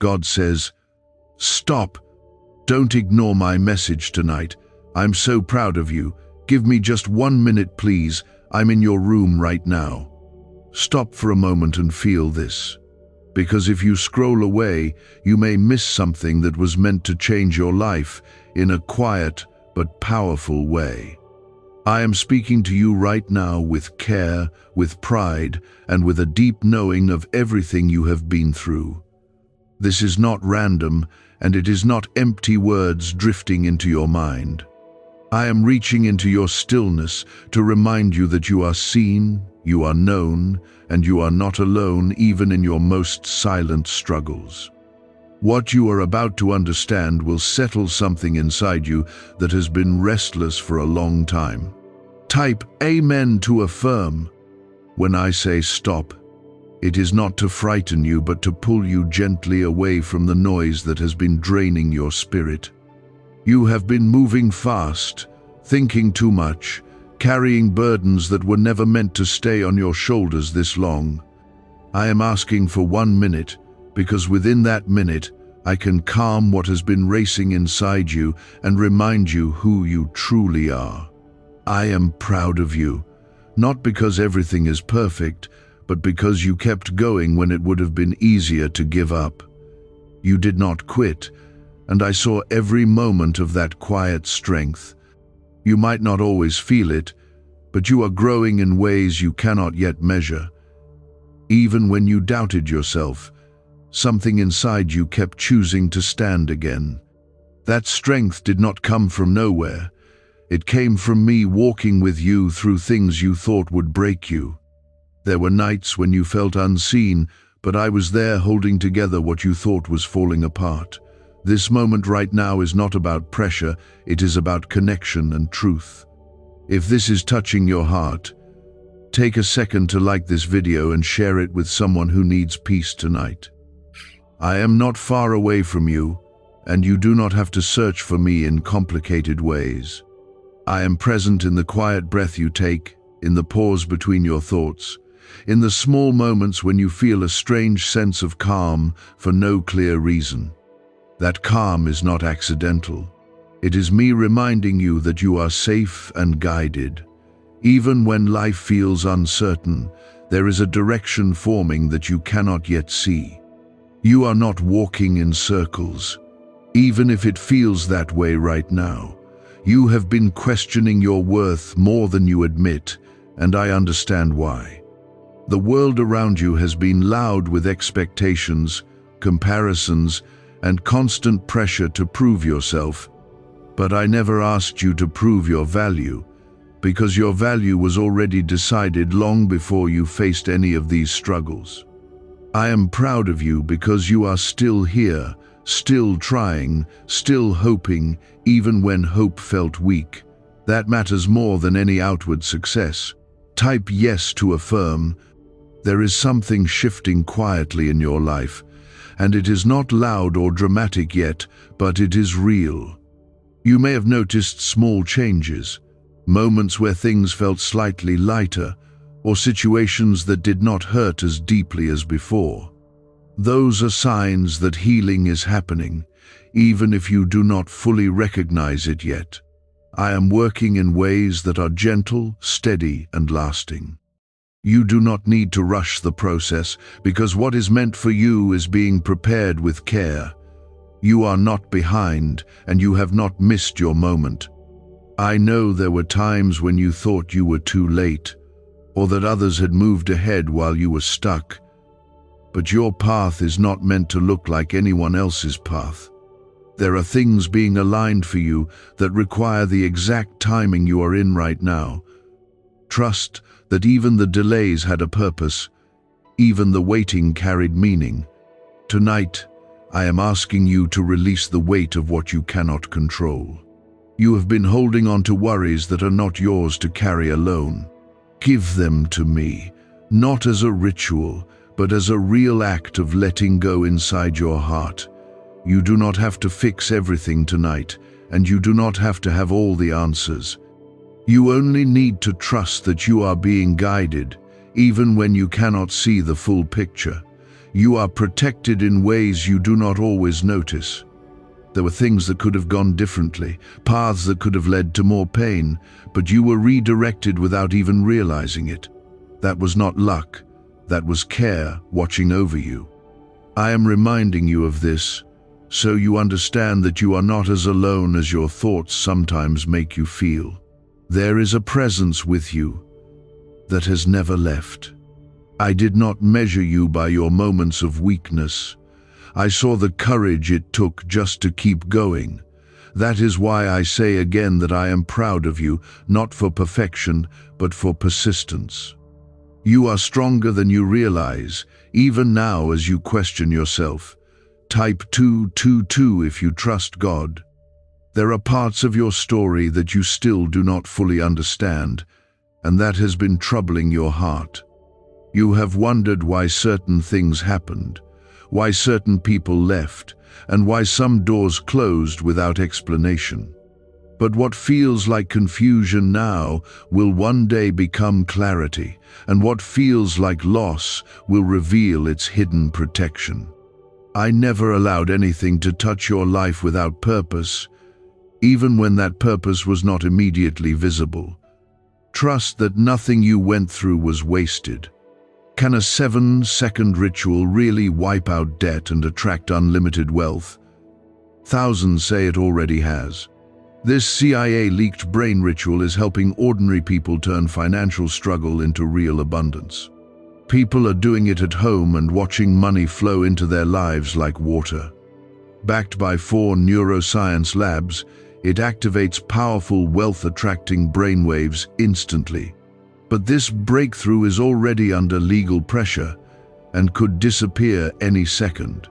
God says, "Stop. Don't ignore my message tonight. I'm so proud of you. Give me just 1 minute, please. I'm in your room right now." Stop for a moment and feel this. Because if you scroll away, you may miss something that was meant to change your life in a quiet but powerful way. I am speaking to you right now with care, with pride, and with a deep knowing of everything you have been through. This is not random, and it is not empty words drifting into your mind. I am reaching into your stillness to remind you that you are seen, you are known, and you are not alone even in your most silent struggles. What you are about to understand will settle something inside you that has been restless for a long time. Type Amen to affirm. When I say stop, it is not to frighten you but to pull you gently away from the noise that has been draining your spirit. You have been moving fast, thinking too much, carrying burdens that were never meant to stay on your shoulders this long. I am asking for 1 minute, because within that minute, I can calm what has been racing inside you and remind you who you truly are. I am proud of you, not because everything is perfect, but because you kept going when it would have been easier to give up. You did not quit, and I saw every moment of that quiet strength. You might not always feel it, but you are growing in ways you cannot yet measure. Even when you doubted yourself, something inside you kept choosing to stand again. That strength did not come from nowhere. It came from me walking with you through things you thought would break you. There were nights when you felt unseen, but I was there holding together what you thought was falling apart. This moment right now is not about pressure, it is about connection and truth. If this is touching your heart, take a second to like this video and share it with someone who needs peace tonight. I am not far away from you, and you do not have to search for me in complicated ways. I am present in the quiet breath you take, in the pause between your thoughts, in the small moments when you feel a strange sense of calm for no clear reason. That calm is not accidental. It is me reminding you that you are safe and guided. Even when life feels uncertain, there is a direction forming that you cannot yet see. You are not walking in circles, even if it feels that way right now. You have been questioning your worth more than you admit, and I understand why. The world around you has been loud with expectations, comparisons, and constant pressure to prove yourself. But I never asked you to prove your value, because your value was already decided long before you faced any of these struggles. I am proud of you because you are still here, still trying, still hoping, even when hope felt weak. That matters more than any outward success. Type yes to affirm. There is something shifting quietly in your life, and it is not loud or dramatic yet, but it is real. You may have noticed small changes, moments where things felt slightly lighter, or situations that did not hurt as deeply as before. Those are signs that healing is happening, even if you do not fully recognize it yet. I am working in ways that are gentle, steady, and lasting. You do not need to rush the process, because what is meant for you is being prepared with care. You are not behind, and you have not missed your moment. I know there were times when you thought you were too late, or that others had moved ahead while you were stuck. But your path is not meant to look like anyone else's path. There are things being aligned for you that require the exact timing you are in right now. Trust that even the delays had a purpose, even the waiting carried meaning. Tonight, I am asking you to release the weight of what you cannot control. You have been holding on to worries that are not yours to carry alone. Give them to me, not as a ritual, but as a real act of letting go inside your heart. You do not have to fix everything tonight, and you do not have to have all the answers. You only need to trust that you are being guided, even when you cannot see the full picture. You are protected in ways you do not always notice. There were things that could have gone differently, paths that could have led to more pain, but you were redirected without even realizing it. That was not luck, that was care watching over you. I am reminding you of this, so you understand that you are not as alone as your thoughts sometimes make you feel. There is a presence with you that has never left. I did not measure you by your moments of weakness. I saw the courage it took just to keep going. That is why I say again that I am proud of you, not for perfection, but for persistence. You are stronger than you realize, even now as you question yourself. Type 222 if you trust God. There are parts of your story that you still do not fully understand, and that has been troubling your heart. You have wondered why certain things happened, why certain people left, and why some doors closed without explanation. But what feels like confusion now will one day become clarity, and what feels like loss will reveal its hidden protection. I never allowed anything to touch your life without purpose, even when that purpose was not immediately visible. Trust that nothing you went through was wasted. Can a 7-second ritual really wipe out debt and attract unlimited wealth? Thousands say it already has. This CIA-leaked brain ritual is helping ordinary people turn financial struggle into real abundance. People are doing it at home and watching money flow into their lives like water. Backed by 4 neuroscience labs, it activates powerful wealth-attracting brainwaves instantly. But this breakthrough is already under legal pressure and could disappear any second.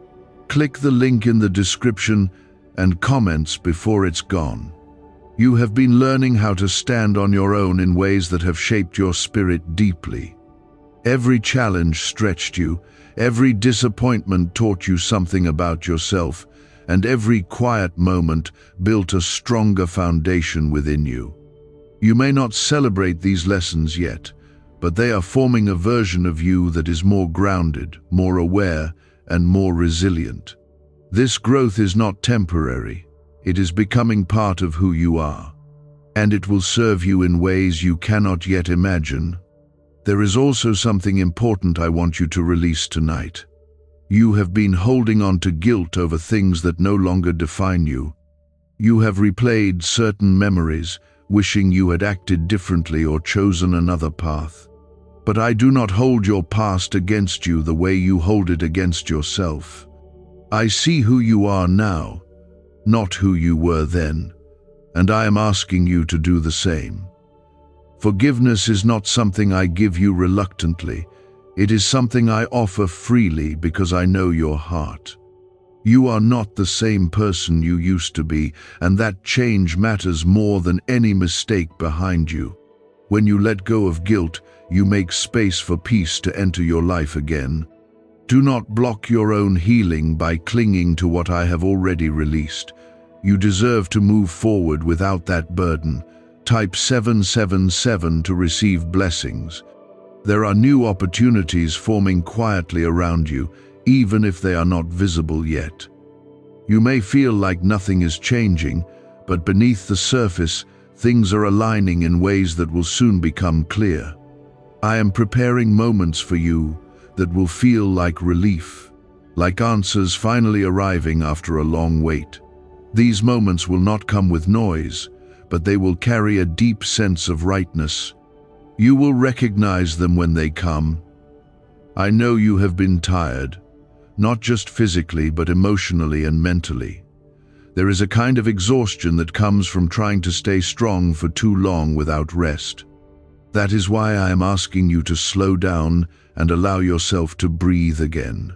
Click the link in the description and comments before it's gone. You have been learning how to stand on your own in ways that have shaped your spirit deeply. Every challenge stretched you, every disappointment taught you something about yourself, and every quiet moment built a stronger foundation within you. You may not celebrate these lessons yet, but they are forming a version of you that is more grounded, more aware, and more resilient. This growth is not temporary. It is becoming part of who you are, and it will serve you in ways you cannot yet imagine. There is also something important I want you to release tonight. You have been holding on to guilt over things that no longer define you. You have replayed certain memories, wishing you had acted differently or chosen another path. But I do not hold your past against you the way you hold it against yourself. I see who you are now, not who you were then, and I am asking you to do the same. Forgiveness is not something I give you reluctantly. It is something I offer freely because I know your heart. You are not the same person you used to be, and that change matters more than any mistake behind you. When you let go of guilt, you make space for peace to enter your life again. Do not block your own healing by clinging to what I have already released. You deserve to move forward without that burden. Type 777 to receive blessings. There are new opportunities forming quietly around you, even if they are not visible yet. You may feel like nothing is changing, but beneath the surface, things are aligning in ways that will soon become clear. I am preparing moments for you that will feel like relief, like answers finally arriving after a long wait. These moments will not come with noise, but they will carry a deep sense of rightness. You will recognize them when they come. I know you have been tired, not just physically but emotionally and mentally. There is a kind of exhaustion that comes from trying to stay strong for too long without rest. That is why I am asking you to slow down and allow yourself to breathe again.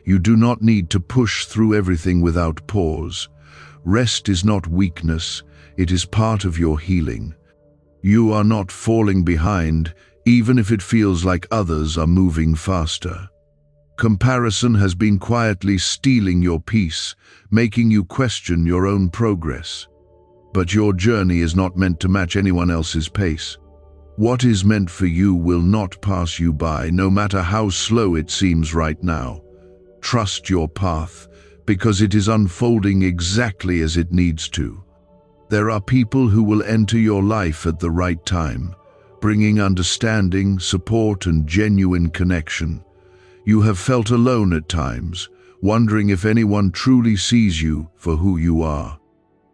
You do not need to push through everything without pause. Rest is not weakness, it is part of your healing. You are not falling behind, even if it feels like others are moving faster. Comparison has been quietly stealing your peace, making you question your own progress. But your journey is not meant to match anyone else's pace. What is meant for you will not pass you by, no matter how slow it seems right now. Trust your path, because it is unfolding exactly as it needs to. There are people who will enter your life at the right time, bringing understanding, support, and genuine connection. You have felt alone at times, wondering if anyone truly sees you for who you are.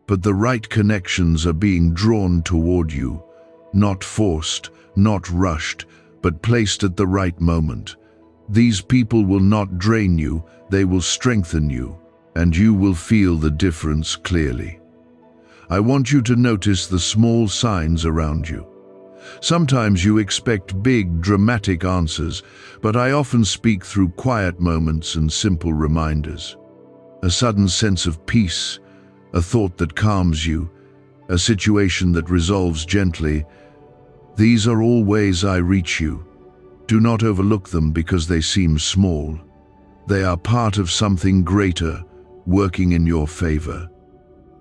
But the right connections are being drawn toward you, not forced, not rushed, but placed at the right moment. These people will not drain you, they will strengthen you, and you will feel the difference clearly. I want you to notice the small signs around you. Sometimes you expect big, dramatic answers, but I often speak through quiet moments and simple reminders. A sudden sense of peace, a thought that calms you, a situation that resolves gently. These are all ways I reach you. Do not overlook them because they seem small. They are part of something greater, working in your favor.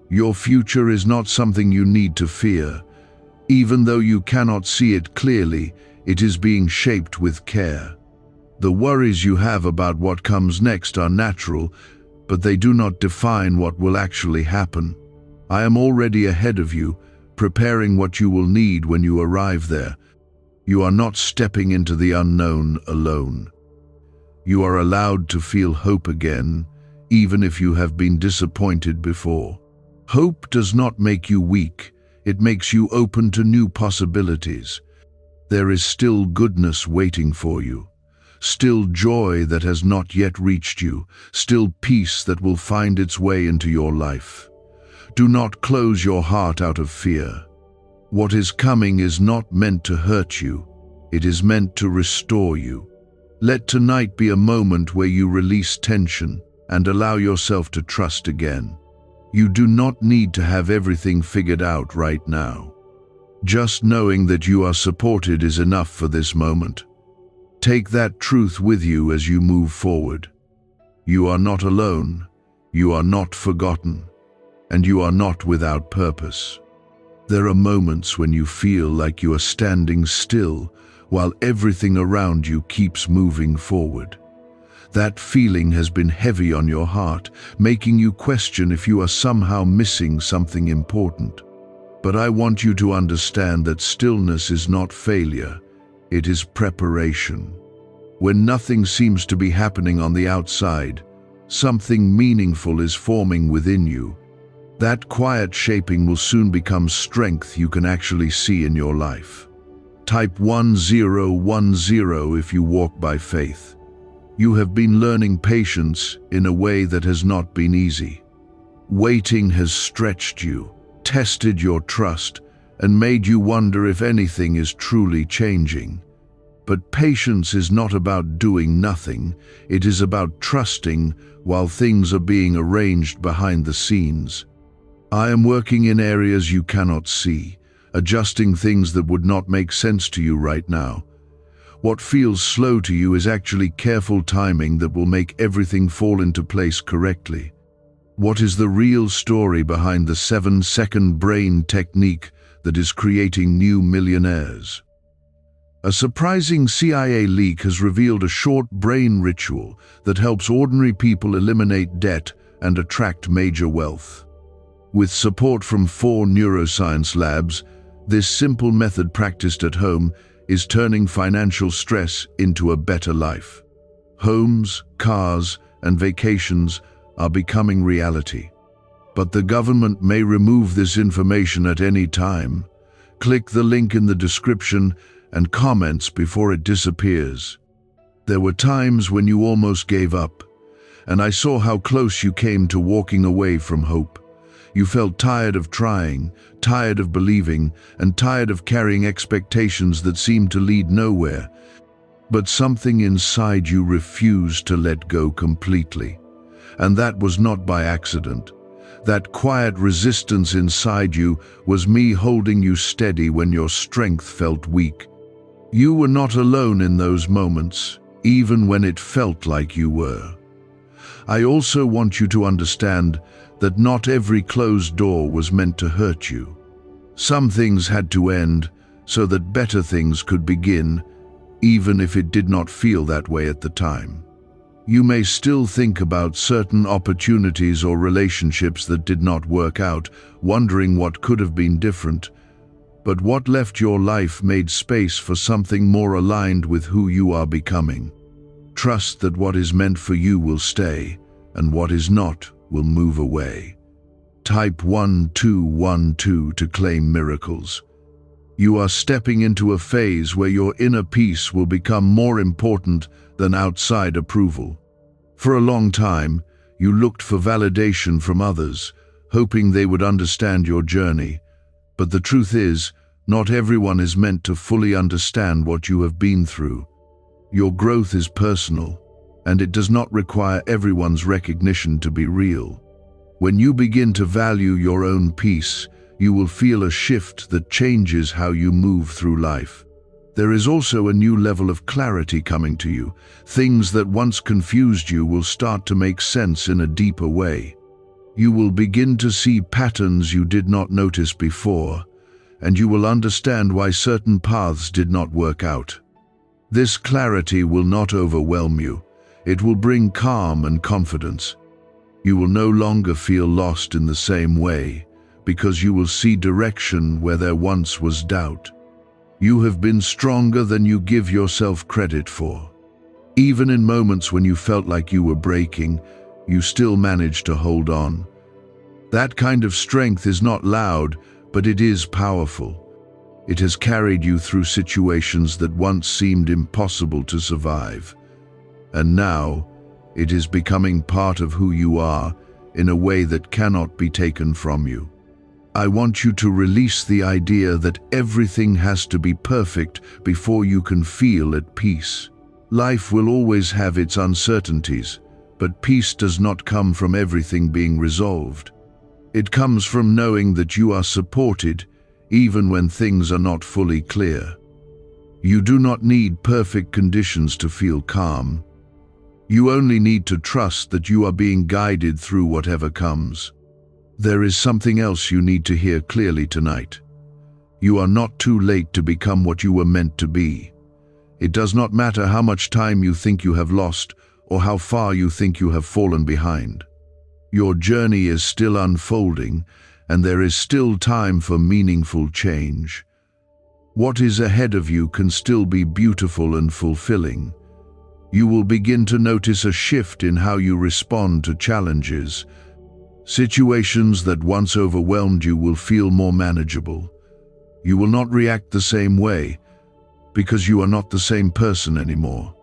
Your future is not something you need to fear. Even though you cannot see it clearly, it is being shaped with care. The worries you have about what comes next are natural, but they do not define what will actually happen. I am already ahead of you, preparing what you will need when you arrive there. You are not stepping into the unknown alone. You are allowed to feel hope again, even if you have been disappointed before. Hope does not make you weak. It makes you open to new possibilities. There is still goodness waiting for you, still joy that has not yet reached you, still peace that will find its way into your life. Do not close your heart out of fear. What is coming is not meant to hurt you. It is meant to restore you. Let tonight be a moment where you release tension and allow yourself to trust again. You do not need to have everything figured out right now. Just knowing that you are supported is enough for this moment. Take that truth with you as you move forward. You are not alone, you are not forgotten, and you are not without purpose. There are moments when you feel like you are standing still while everything around you keeps moving forward. That feeling has been heavy on your heart, making you question if you are somehow missing something important. But I want you to understand that stillness is not failure, it is preparation. When nothing seems to be happening on the outside, something meaningful is forming within you. That quiet shaping will soon become strength you can actually see in your life. Type 1010 if you walk by faith. You have been learning patience in a way that has not been easy. Waiting has stretched you, tested your trust, and made you wonder if anything is truly changing. But patience is not about doing nothing, it is about trusting while things are being arranged behind the scenes. I am working in areas you cannot see, adjusting things that would not make sense to you right now. What feels slow to you is actually careful timing that will make everything fall into place correctly. What is the real story behind the 7-second brain technique that is creating new millionaires? A surprising CIA leak has revealed a short brain ritual that helps ordinary people eliminate debt and attract major wealth. With support from 4 neuroscience labs, this simple method practiced at home is turning financial stress into a better life. Homes, cars, and vacations are becoming reality. But the government may remove this information at any time. Click the link in the description and comments before it disappears. There were times when you almost gave up, and I saw how close you came to walking away from hope. You felt tired of trying, tired of believing, and tired of carrying expectations that seemed to lead nowhere. But something inside you refused to let go completely. And that was not by accident. That quiet resistance inside you was me holding you steady when your strength felt weak. You were not alone in those moments, even when it felt like you were. I also want you to understand that not every closed door was meant to hurt you. Some things had to end so that better things could begin, even if it did not feel that way at the time. You may still think about certain opportunities or relationships that did not work out, wondering what could have been different. But what left your life made space for something more aligned with who you are becoming. Trust that what is meant for you will stay, and what is not will move away. Type 1212 to claim miracles. You are stepping into a phase where your inner peace will become more important than outside approval. For a long time, you looked for validation from others, hoping they would understand your journey. But the truth is, not everyone is meant to fully understand what you have been through. Your growth is personal, and it does not require everyone's recognition to be real. When you begin to value your own peace, you will feel a shift that changes how you move through life. There is also a new level of clarity coming to you. Things that once confused you will start to make sense in a deeper way. You will begin to see patterns you did not notice before, and you will understand why certain paths did not work out. This clarity will not overwhelm you. It will bring calm and confidence. You will no longer feel lost in the same way, because you will see direction where there once was doubt. You have been stronger than you give yourself credit for. Even in moments when you felt like you were breaking, you still managed to hold on. That kind of strength is not loud, but it is powerful. It has carried you through situations that once seemed impossible to survive. And now, it is becoming part of who you are in a way that cannot be taken from you. I want you to release the idea that everything has to be perfect before you can feel at peace. Life will always have its uncertainties, but peace does not come from everything being resolved. It comes from knowing that you are supported, even when things are not fully clear. You do not need perfect conditions to feel calm. You only need to trust that you are being guided through whatever comes. There is something else you need to hear clearly tonight. You are not too late to become what you were meant to be. It does not matter how much time you think you have lost or how far you think you have fallen behind. Your journey is still unfolding, and there is still time for meaningful change. What is ahead of you can still be beautiful and fulfilling. You will begin to notice a shift in how you respond to challenges. Situations that once overwhelmed you will feel more manageable. You will not react the same way, because you are not the same person anymore.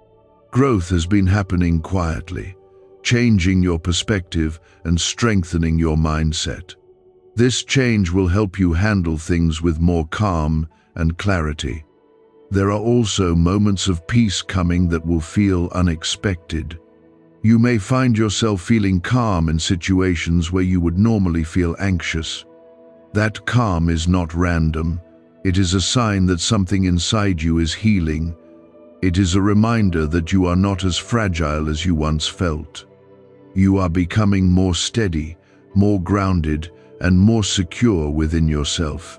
Growth has been happening quietly, changing your perspective and strengthening your mindset. This change will help you handle things with more calm and clarity. There are also moments of peace coming that will feel unexpected. You may find yourself feeling calm in situations where you would normally feel anxious. That calm is not random. It is a sign that something inside you is healing. It is a reminder that you are not as fragile as you once felt. You are becoming more steady, more grounded, and more secure within yourself.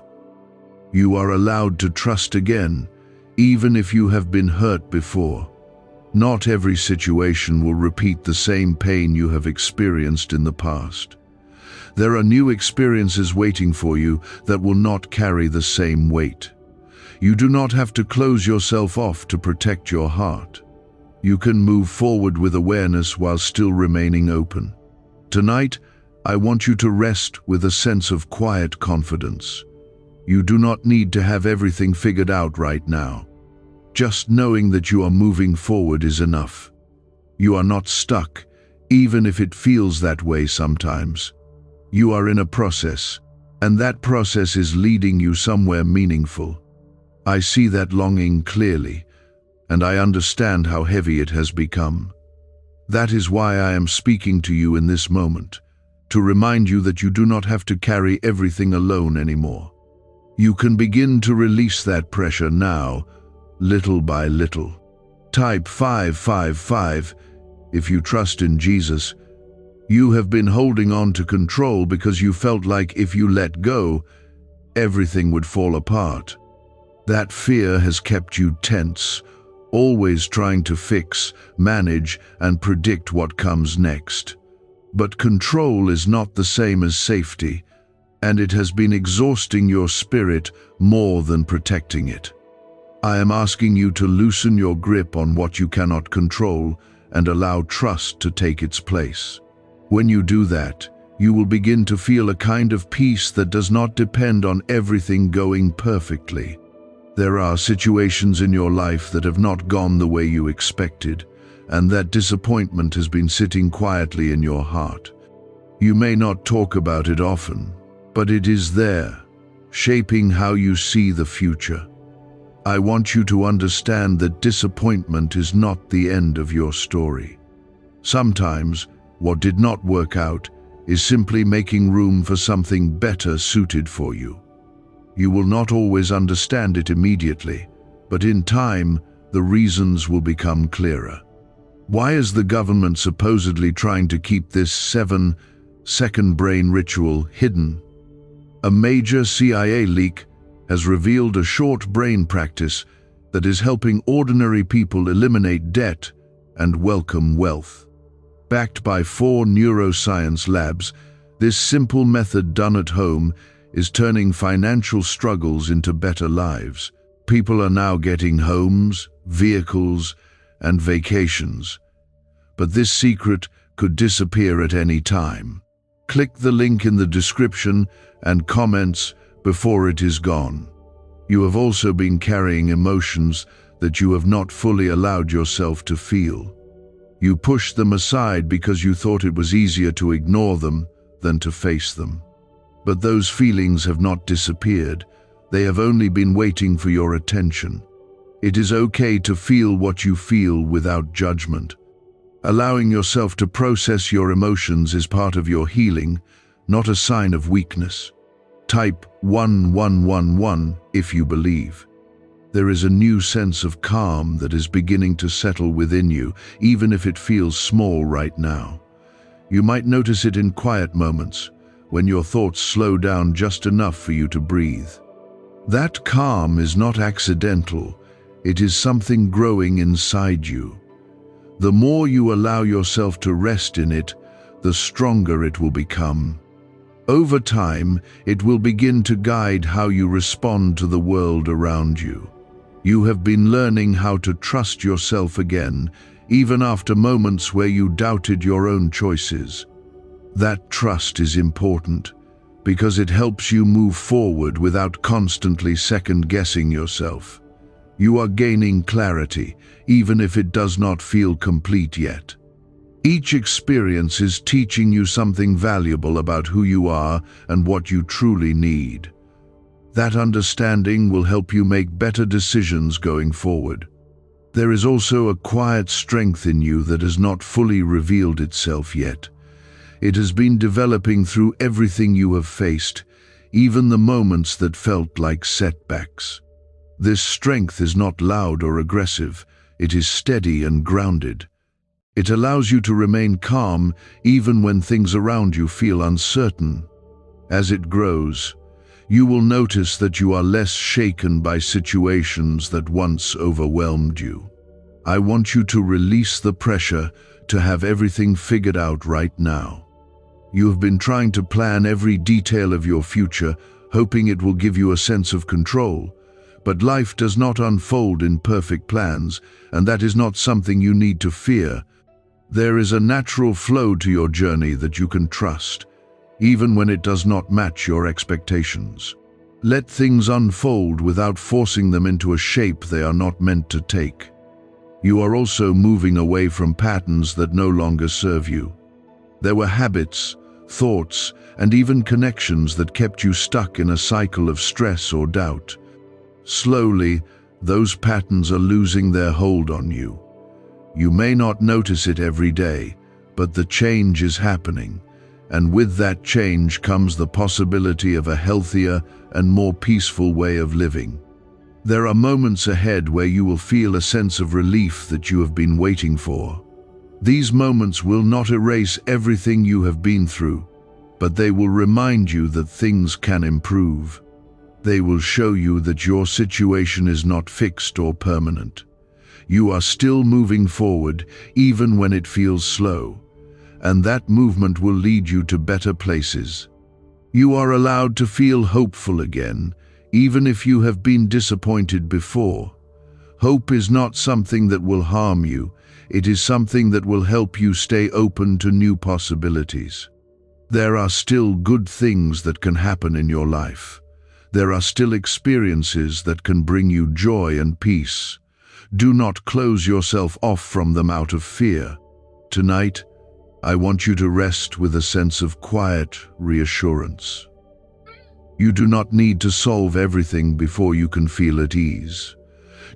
You are allowed to trust again, even if you have been hurt before. Not every situation will repeat the same pain you have experienced in the past. There are new experiences waiting for you that will not carry the same weight. You do not have to close yourself off to protect your heart. You can move forward with awareness while still remaining open. Tonight, I want you to rest with a sense of quiet confidence. You do not need to have everything figured out right now. Just knowing that you are moving forward is enough. You are not stuck, even if it feels that way sometimes. You are in a process, and that process is leading you somewhere meaningful. I see that longing clearly, and I understand how heavy it has become. That is why I am speaking to you in this moment, to remind you that you do not have to carry everything alone anymore. You can begin to release that pressure now, little by little. Type 555 if you trust in Jesus. You have been holding on to control because you felt like if you let go, everything would fall apart. That fear has kept you tense, always trying to fix, manage, and predict what comes next. But control is not the same as safety, and it has been exhausting your spirit more than protecting it. I am asking you to loosen your grip on what you cannot control and allow trust to take its place. When you do that, you will begin to feel a kind of peace that does not depend on everything going perfectly. There are situations in your life that have not gone the way you expected, and that disappointment has been sitting quietly in your heart. You may not talk about it often, but it is there, shaping how you see the future. I want you to understand that disappointment is not the end of your story. Sometimes, what did not work out is simply making room for something better suited for you. You will not always understand it immediately, but in time, the reasons will become clearer. Why is the government supposedly trying to keep this 7-second brain ritual hidden? A major CIA leak has revealed a short brain practice that is helping ordinary people eliminate debt and welcome wealth. Backed by 4 neuroscience labs, this simple method done at home is turning financial struggles into better lives. People are now getting homes, vehicles, and vacations. But this secret could disappear at any time. Click the link in the description and comments before it is gone. You have also been carrying emotions that you have not fully allowed yourself to feel. You pushed them aside because you thought it was easier to ignore them than to face them. But those feelings have not disappeared. They have only been waiting for your attention. It is okay to feel what you feel without judgment. Allowing yourself to process your emotions is part of your healing, not a sign of weakness. Type 1111 if you believe. There is a new sense of calm that is beginning to settle within you, even if it feels small right now. You might notice it in quiet moments, when your thoughts slow down just enough for you to breathe. That calm is not accidental, it is something growing inside you. The more you allow yourself to rest in it, the stronger it will become. Over time, it will begin to guide how you respond to the world around you. You have been learning how to trust yourself again, even after moments where you doubted your own choices. That trust is important, because it helps you move forward without constantly second-guessing yourself. You are gaining clarity, even if it does not feel complete yet. Each experience is teaching you something valuable about who you are and what you truly need. That understanding will help you make better decisions going forward. There is also a quiet strength in you that has not fully revealed itself yet. It has been developing through everything you have faced, even the moments that felt like setbacks. This strength is not loud or aggressive, it is steady and grounded. It allows you to remain calm even when things around you feel uncertain. As it grows, you will notice that you are less shaken by situations that once overwhelmed you. I want you to release the pressure to have everything figured out right now. You have been trying to plan every detail of your future, hoping it will give you a sense of control. But life does not unfold in perfect plans, and that is not something you need to fear. There is a natural flow to your journey that you can trust, even when it does not match your expectations. Let things unfold without forcing them into a shape they are not meant to take. You are also moving away from patterns that no longer serve you. There were habits, thoughts, and even connections that kept you stuck in a cycle of stress or doubt. Slowly, those patterns are losing their hold on you. You may not notice it every day, but the change is happening, and with that change comes the possibility of a healthier and more peaceful way of living. There are moments ahead where you will feel a sense of relief that you have been waiting for. These moments will not erase everything you have been through, but they will remind you that things can improve. They will show you that your situation is not fixed or permanent. You are still moving forward, even when it feels slow, and that movement will lead you to better places. You are allowed to feel hopeful again, even if you have been disappointed before. Hope is not something that will harm you. It is something that will help you stay open to new possibilities. There are still good things that can happen in your life. There are still experiences that can bring you joy and peace. Do not close yourself off from them out of fear. Tonight, I want you to rest with a sense of quiet reassurance. You do not need to solve everything before you can feel at ease.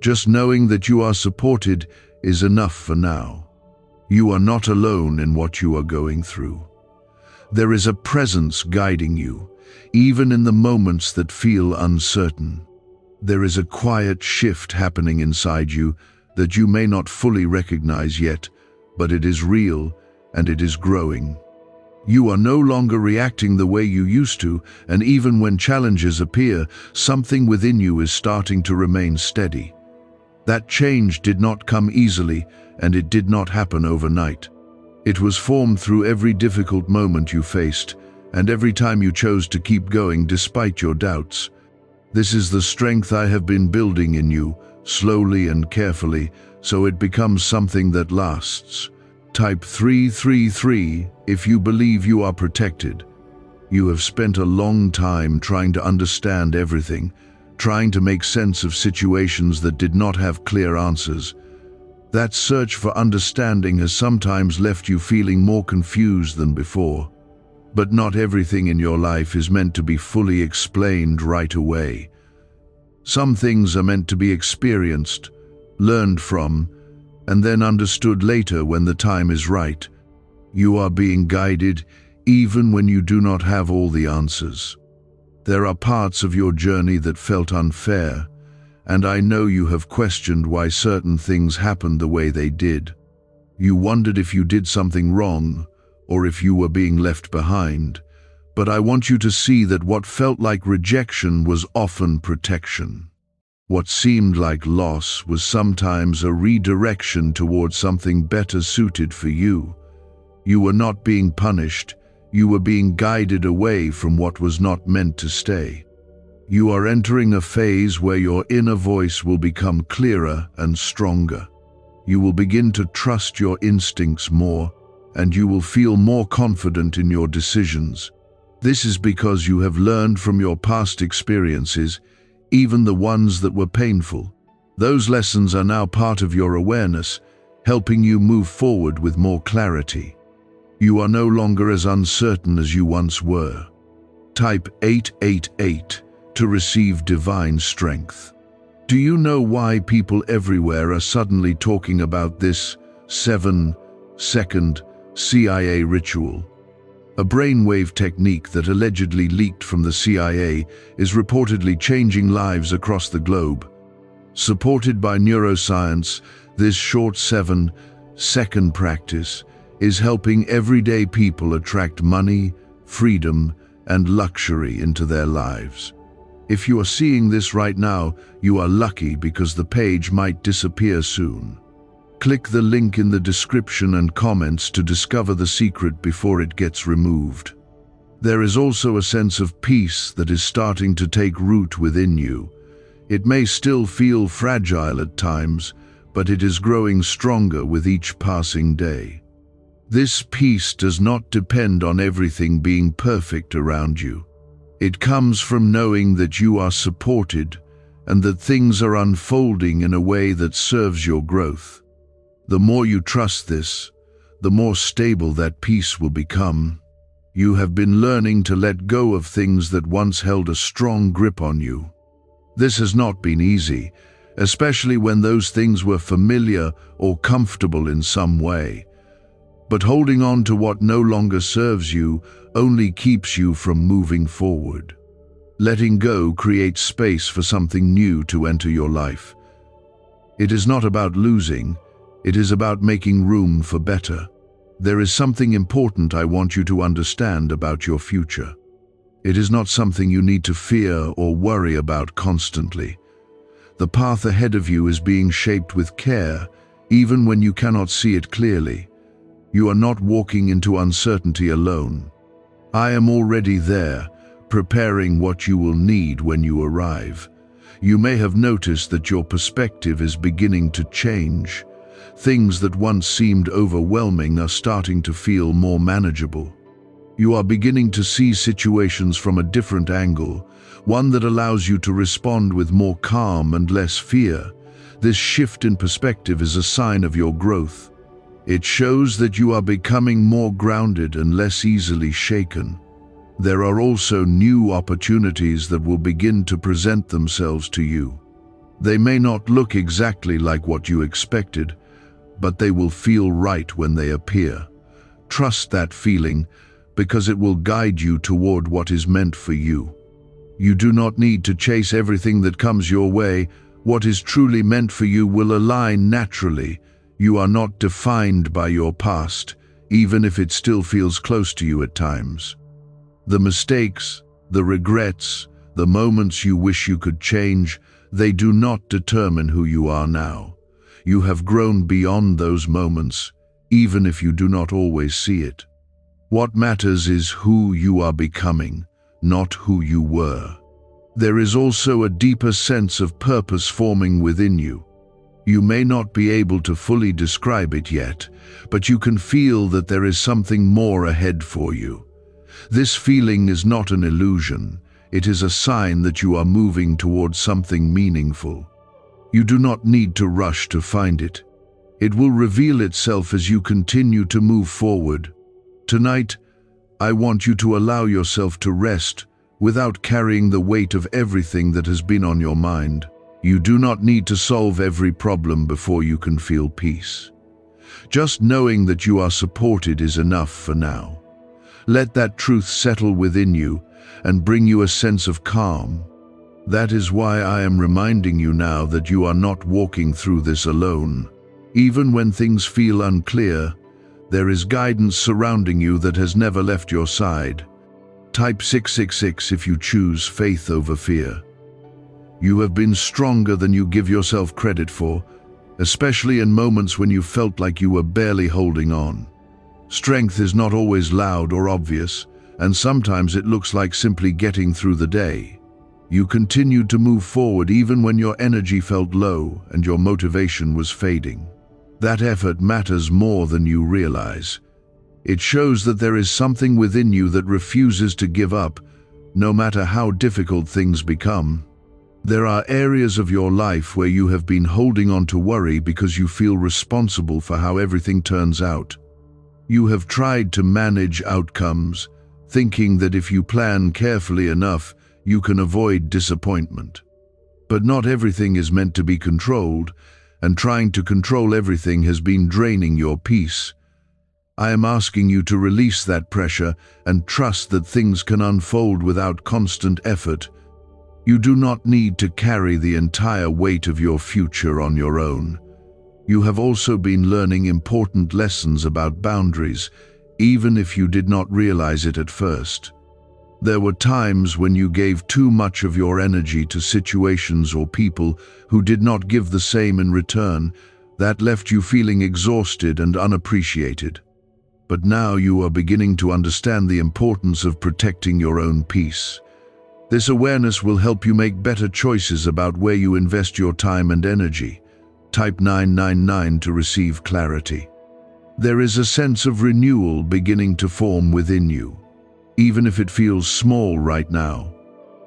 Just knowing that you are supported is enough for now. You are not alone in what you are going through. There is a presence guiding you, even in the moments that feel uncertain. There is a quiet shift happening inside you that you may not fully recognize yet, but it is real and it is growing. You are no longer reacting the way you used to, and even when challenges appear, something within you is starting to remain steady. That change did not come easily, and it did not happen overnight. It was formed through every difficult moment you faced, and every time you chose to keep going despite your doubts. This is the strength I have been building in you, slowly and carefully, so it becomes something that lasts. Type 333 if you believe you are protected. You have spent a long time trying to understand everything, trying to make sense of situations that did not have clear answers. That search for understanding has sometimes left you feeling more confused than before. But not everything in your life is meant to be fully explained right away. Some things are meant to be experienced, learned from, and then understood later when the time is right. You are being guided even when you do not have all the answers. There are parts of your journey that felt unfair, and I know you have questioned why certain things happened the way they did. You wondered if you did something wrong, or if you were being left behind. But I want you to see that what felt like rejection was often protection. What seemed like loss was sometimes a redirection towards something better suited for you. You were not being punished, you were being guided away from what was not meant to stay. You are entering a phase where your inner voice will become clearer and stronger. You will begin to trust your instincts more, and you will feel more confident in your decisions. This is because you have learned from your past experiences, even the ones that were painful. Those lessons are now part of your awareness, helping you move forward with more clarity. You are no longer as uncertain as you once were. Type 888 to receive divine strength. Do you know why people everywhere are suddenly talking about this 7-second CIA ritual? A brainwave technique that allegedly leaked from the CIA is reportedly changing lives across the globe. Supported by neuroscience, this short 7-second practice is helping everyday people attract money, freedom, and luxury into their lives. If you are seeing this right now, you are lucky because the page might disappear soon. Click the link in the description and comments to discover the secret before it gets removed. There is also a sense of peace that is starting to take root within you. It may still feel fragile at times, but it is growing stronger with each passing day. This peace does not depend on everything being perfect around you. It comes from knowing that you are supported and that things are unfolding in a way that serves your growth. The more you trust this, the more stable that peace will become. You have been learning to let go of things that once held a strong grip on you. This has not been easy, especially when those things were familiar or comfortable in some way. But holding on to what no longer serves you only keeps you from moving forward. Letting go creates space for something new to enter your life. It is not about losing, it is about making room for better. There is something important I want you to understand about your future. It is not something you need to fear or worry about constantly. The path ahead of you is being shaped with care, even when you cannot see it clearly. You are not walking into uncertainty alone. I am already there, preparing what you will need when you arrive. You may have noticed that your perspective is beginning to change. Things that once seemed overwhelming are starting to feel more manageable. You are beginning to see situations from a different angle, one that allows you to respond with more calm and less fear. This shift in perspective is a sign of your growth. It shows that you are becoming more grounded and less easily shaken. There are also new opportunities that will begin to present themselves to you. They may not look exactly like what you expected, but they will feel right when they appear. Trust that feeling, because it will guide you toward what is meant for you. You do not need to chase everything that comes your way. What is truly meant for you will align naturally. You are not defined by your past, even if it still feels close to you at times. The mistakes, the regrets, the moments you wish you could change, they do not determine who you are now. You have grown beyond those moments, even if you do not always see it. What matters is who you are becoming, not who you were. There is also a deeper sense of purpose forming within you. You may not be able to fully describe it yet, but you can feel that there is something more ahead for you. This feeling is not an illusion. It is a sign that you are moving towards something meaningful. You do not need to rush to find it. It will reveal itself as you continue to move forward. Tonight, I want you to allow yourself to rest without carrying the weight of everything that has been on your mind. You do not need to solve every problem before you can feel peace. Just knowing that you are supported is enough for now. Let that truth settle within you and bring you a sense of calm. That is why I am reminding you now that you are not walking through this alone. Even when things feel unclear, there is guidance surrounding you that has never left your side. Type 666 if you choose faith over fear. You have been stronger than you give yourself credit for, especially in moments when you felt like you were barely holding on. Strength is not always loud or obvious, and sometimes it looks like simply getting through the day. You continued to move forward even when your energy felt low and your motivation was fading. That effort matters more than you realize. It shows that there is something within you that refuses to give up, no matter how difficult things become. There are areas of your life where you have been holding on to worry because you feel responsible for how everything turns out. You have tried to manage outcomes, thinking that if you plan carefully enough, you can avoid disappointment. But not everything is meant to be controlled, and trying to control everything has been draining your peace. I am asking you to release that pressure and trust that things can unfold without constant effort. You do not need to carry the entire weight of your future on your own. You have also been learning important lessons about boundaries, even if you did not realize it at first. There were times when you gave too much of your energy to situations or people who did not give the same in return. That left you feeling exhausted and unappreciated. But now you are beginning to understand the importance of protecting your own peace. This awareness will help you make better choices about where you invest your time and energy. Type 999 to receive clarity. There is a sense of renewal beginning to form within you. Even if it feels small right now,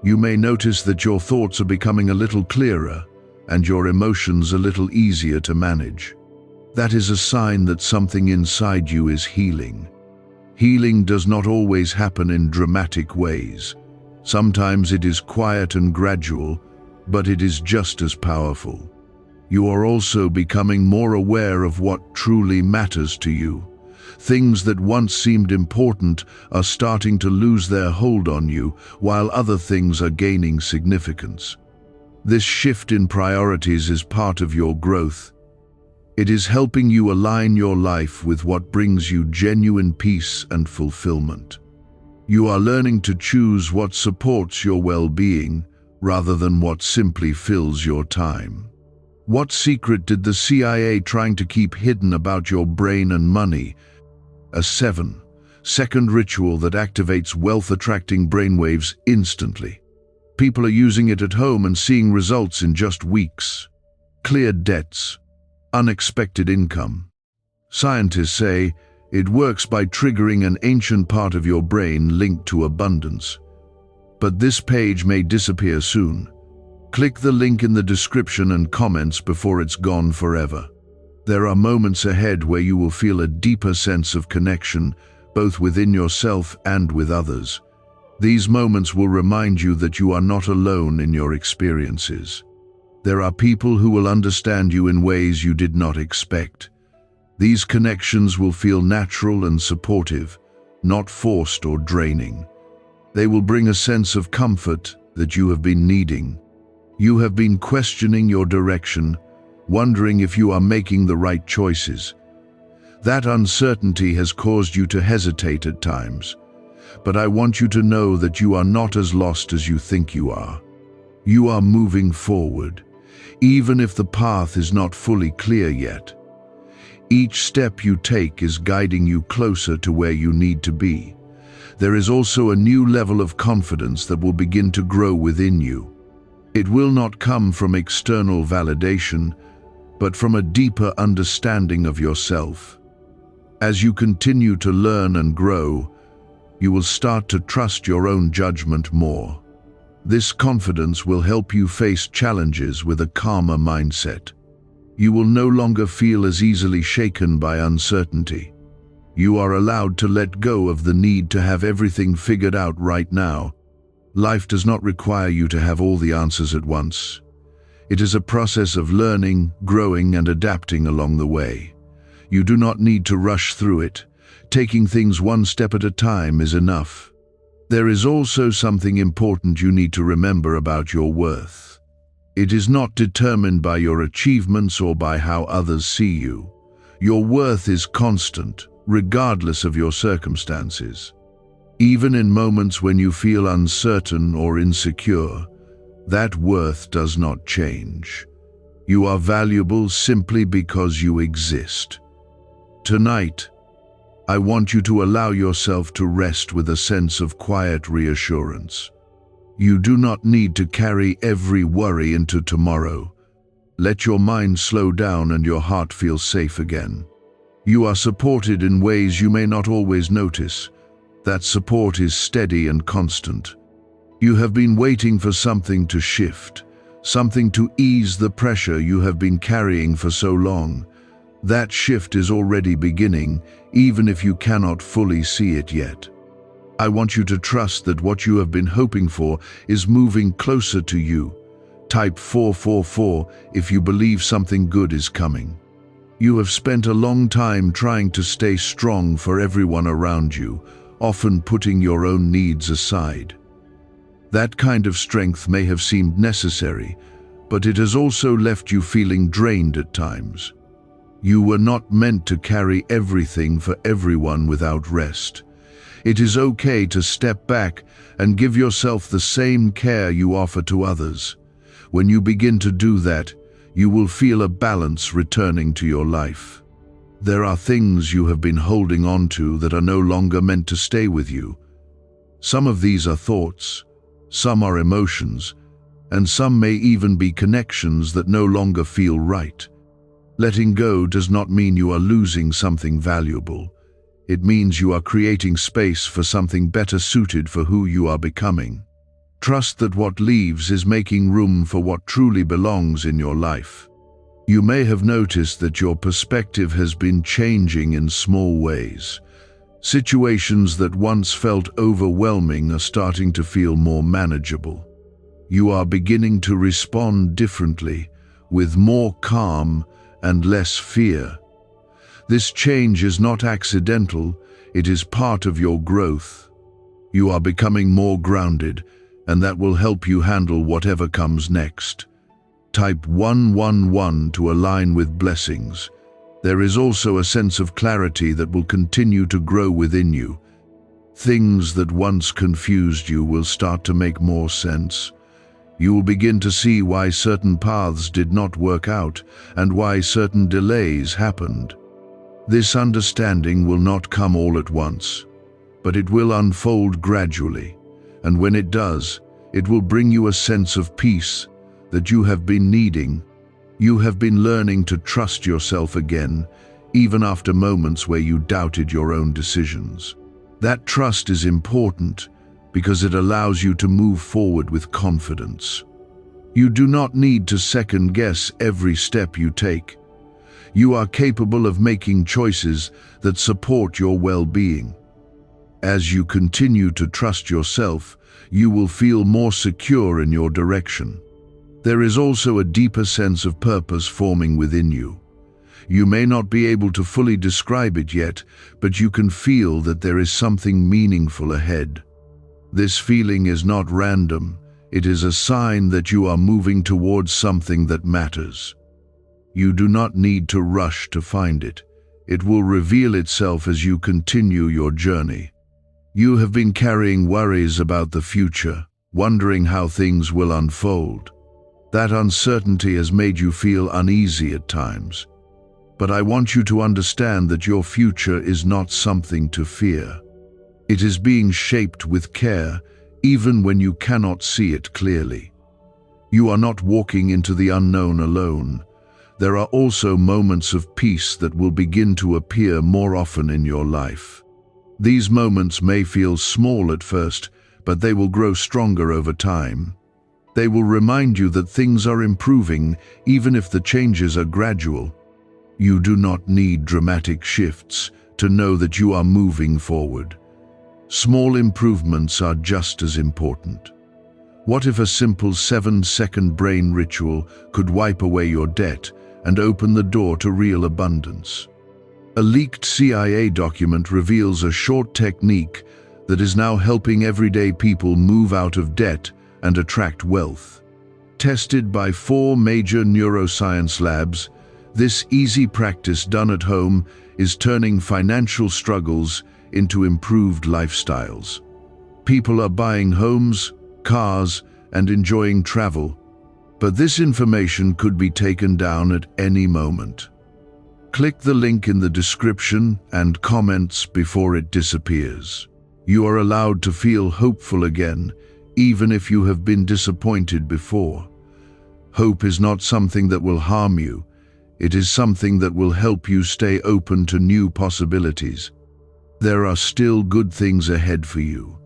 you may notice that your thoughts are becoming a little clearer and your emotions a little easier to manage. That is a sign that something inside you is healing. Healing does not always happen in dramatic ways. Sometimes it is quiet and gradual, but it is just as powerful. You are also becoming more aware of what truly matters to you. Things that once seemed important are starting to lose their hold on you, while other things are gaining significance. This shift in priorities is part of your growth. It is helping you align your life with what brings you genuine peace and fulfillment. You are learning to choose what supports your well-being, rather than what simply fills your time. What secret did the CIA trying to keep hidden about your brain and money? A 7-second ritual that activates wealth-attracting brainwaves instantly. People are using it at home and seeing results in just weeks. Cleared debts, unexpected income. Scientists say it works by triggering an ancient part of your brain linked to abundance. But this page may disappear soon. Click the link in the description and comments before it's gone forever. There are moments ahead where you will feel a deeper sense of connection, both within yourself and with others. These moments will remind you that you are not alone in your experiences. There are people who will understand you in ways you did not expect. These connections will feel natural and supportive, not forced or draining. They will bring a sense of comfort that you have been needing. You have been questioning your direction, wondering if you are making the right choices. That uncertainty has caused you to hesitate at times. But I want you to know that you are not as lost as you think you are. You are moving forward, even if the path is not fully clear yet. Each step you take is guiding you closer to where you need to be. There is also a new level of confidence that will begin to grow within you. It will not come from external validation, but from a deeper understanding of yourself. As you continue to learn and grow, you will start to trust your own judgment more. This confidence will help you face challenges with a calmer mindset. You will no longer feel as easily shaken by uncertainty. You are allowed to let go of the need to have everything figured out right now. Life does not require you to have all the answers at once. It is a process of learning, growing, and adapting along the way. You do not need to rush through it. Taking things one step at a time is enough. There is also something important you need to remember about your worth. It is not determined by your achievements or by how others see you. Your worth is constant, regardless of your circumstances. Even in moments when you feel uncertain or insecure, that worth does not change. You are valuable simply because you exist. Tonight, I want you to allow yourself to rest with a sense of quiet reassurance. You do not need to carry every worry into tomorrow. Let your mind slow down and your heart feel safe again. You are supported in ways you may not always notice. That support is steady and constant. You have been waiting for something to shift, something to ease the pressure you have been carrying for so long. That shift is already beginning, even if you cannot fully see it yet. I want you to trust that what you have been hoping for is moving closer to you. Type 444 if you believe something good is coming. You have spent a long time trying to stay strong for everyone around you, often putting your own needs aside. That kind of strength may have seemed necessary, but it has also left you feeling drained at times. You were not meant to carry everything for everyone without rest. It is okay to step back and give yourself the same care you offer to others. When you begin to do that, you will feel a balance returning to your life. There are things you have been holding on to that are no longer meant to stay with you. Some of these are thoughts, some are emotions, and some may even be connections that no longer feel right. Letting go does not mean you are losing something valuable. It means you are creating space for something better suited for who you are becoming. Trust that what leaves is making room for what truly belongs in your life. You may have noticed that your perspective has been changing in small ways. Situations that once felt overwhelming are starting to feel more manageable. You are beginning to respond differently, with more calm and less fear. This change is not accidental, it is part of your growth. You are becoming more grounded, and that will help you handle whatever comes next. Type 111 to align with blessings. There is also a sense of clarity that will continue to grow within you. Things that once confused you will start to make more sense. You will begin to see why certain paths did not work out and why certain delays happened. This understanding will not come all at once, but it will unfold gradually, and when it does, it will bring you a sense of peace that you have been needing. You have been learning to trust yourself again, even after moments where you doubted your own decisions. That trust is important because it allows you to move forward with confidence. You do not need to second-guess every step you take. You are capable of making choices that support your well-being. As you continue to trust yourself, you will feel more secure in your direction. There is also a deeper sense of purpose forming within you. You may not be able to fully describe it yet, but you can feel that there is something meaningful ahead. This feeling is not random. It is a sign that you are moving towards something that matters. You do not need to rush to find it. It will reveal itself as you continue your journey. You have been carrying worries about the future, wondering how things will unfold. That uncertainty has made you feel uneasy at times. But I want you to understand that your future is not something to fear. It is being shaped with care, even when you cannot see it clearly. You are not walking into the unknown alone. There are also moments of peace that will begin to appear more often in your life. These moments may feel small at first, but they will grow stronger over time. They will remind you that things are improving, even if the changes are gradual. You do not need dramatic shifts to know that you are moving forward. Small improvements are just as important. What if a simple 7-second brain ritual could wipe away your debt and open the door to real abundance? A leaked CIA document reveals a short technique that is now helping everyday people move out of debt and attract wealth. Tested by 4 major neuroscience labs, this easy practice done at home is turning financial struggles into improved lifestyles. People are buying homes, cars, and enjoying travel, but this information could be taken down at any moment. Click the link in the description and comments before it disappears. You are allowed to feel hopeful again, even if you have been disappointed before. Hope is not something that will harm you. It is something that will help you stay open to new possibilities. There are still good things ahead for you.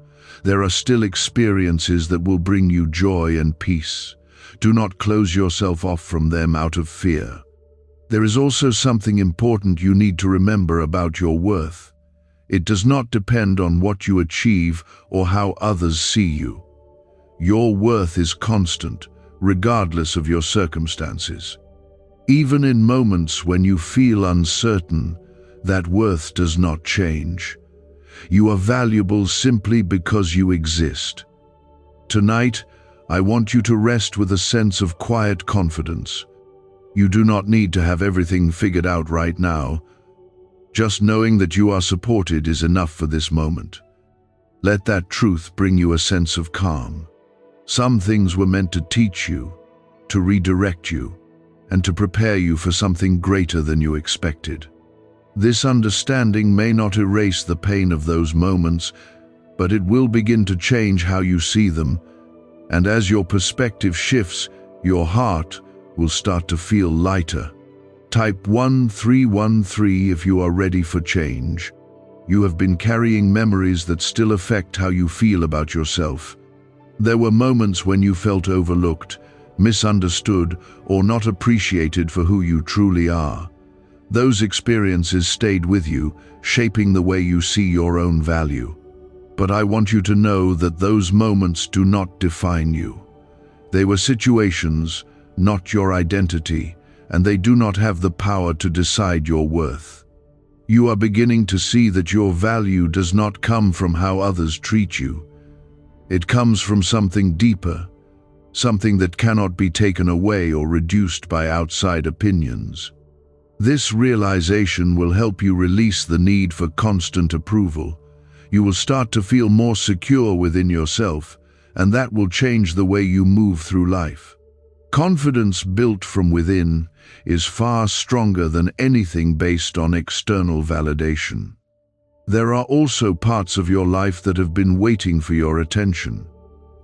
There are still experiences that will bring you joy and peace. Do not close yourself off from them out of fear. There is also something important you need to remember about your worth. It does not depend on what you achieve or how others see you. Your worth is constant, regardless of your circumstances. Even in moments when you feel uncertain, that worth does not change. You are valuable simply because you exist. Tonight, I want you to rest with a sense of quiet confidence. You do not need to have everything figured out right now. Just knowing that you are supported is enough for this moment. Let that truth bring you a sense of calm. Some things were meant to teach you, to redirect you, and to prepare you for something greater than you expected. This understanding may not erase the pain of those moments, but it will begin to change how you see them, and as your perspective shifts, your heart will start to feel lighter. Type 1313 if you are ready for change. You have been carrying memories that still affect how you feel about yourself. There were moments when you felt overlooked, misunderstood, or not appreciated for who you truly are. Those experiences stayed with you, shaping the way you see your own value. But I want you to know that those moments do not define you. They were situations, not your identity, and they do not have the power to decide your worth. You are beginning to see that your value does not come from how others treat you. It comes from something deeper, something that cannot be taken away or reduced by outside opinions. This realization will help you release the need for constant approval. You will start to feel more secure within yourself, and that will change the way you move through life. Confidence built from within is far stronger than anything based on external validation. There are also parts of your life that have been waiting for your attention.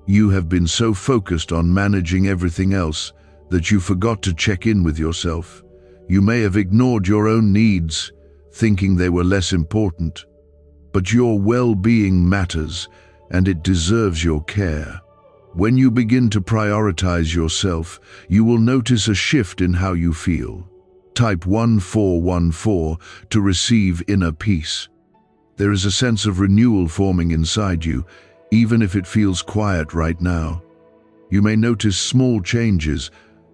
You have been so focused on managing everything else that you forgot to check in with yourself. You may have ignored your own needs, thinking they were less important. But your well-being matters, and it deserves your care. When you begin to prioritize yourself, you will notice a shift in how you feel. Type 1414 to receive inner peace. There is a sense of renewal forming inside you, even if it feels quiet right now. You may notice small changes,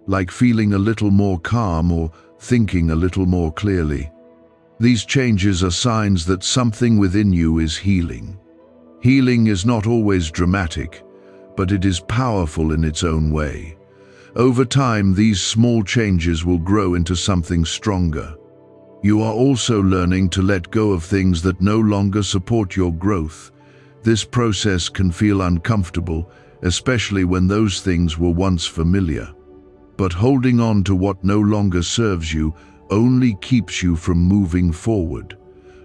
like feeling a little more calm or thinking a little more clearly. These changes are signs that something within you is healing. Healing is not always dramatic, but it is powerful in its own way. Over time, these small changes will grow into something stronger. You are also learning to let go of things that no longer support your growth. This process can feel uncomfortable, especially when those things were once familiar. But holding on to what no longer serves you only keeps you from moving forward.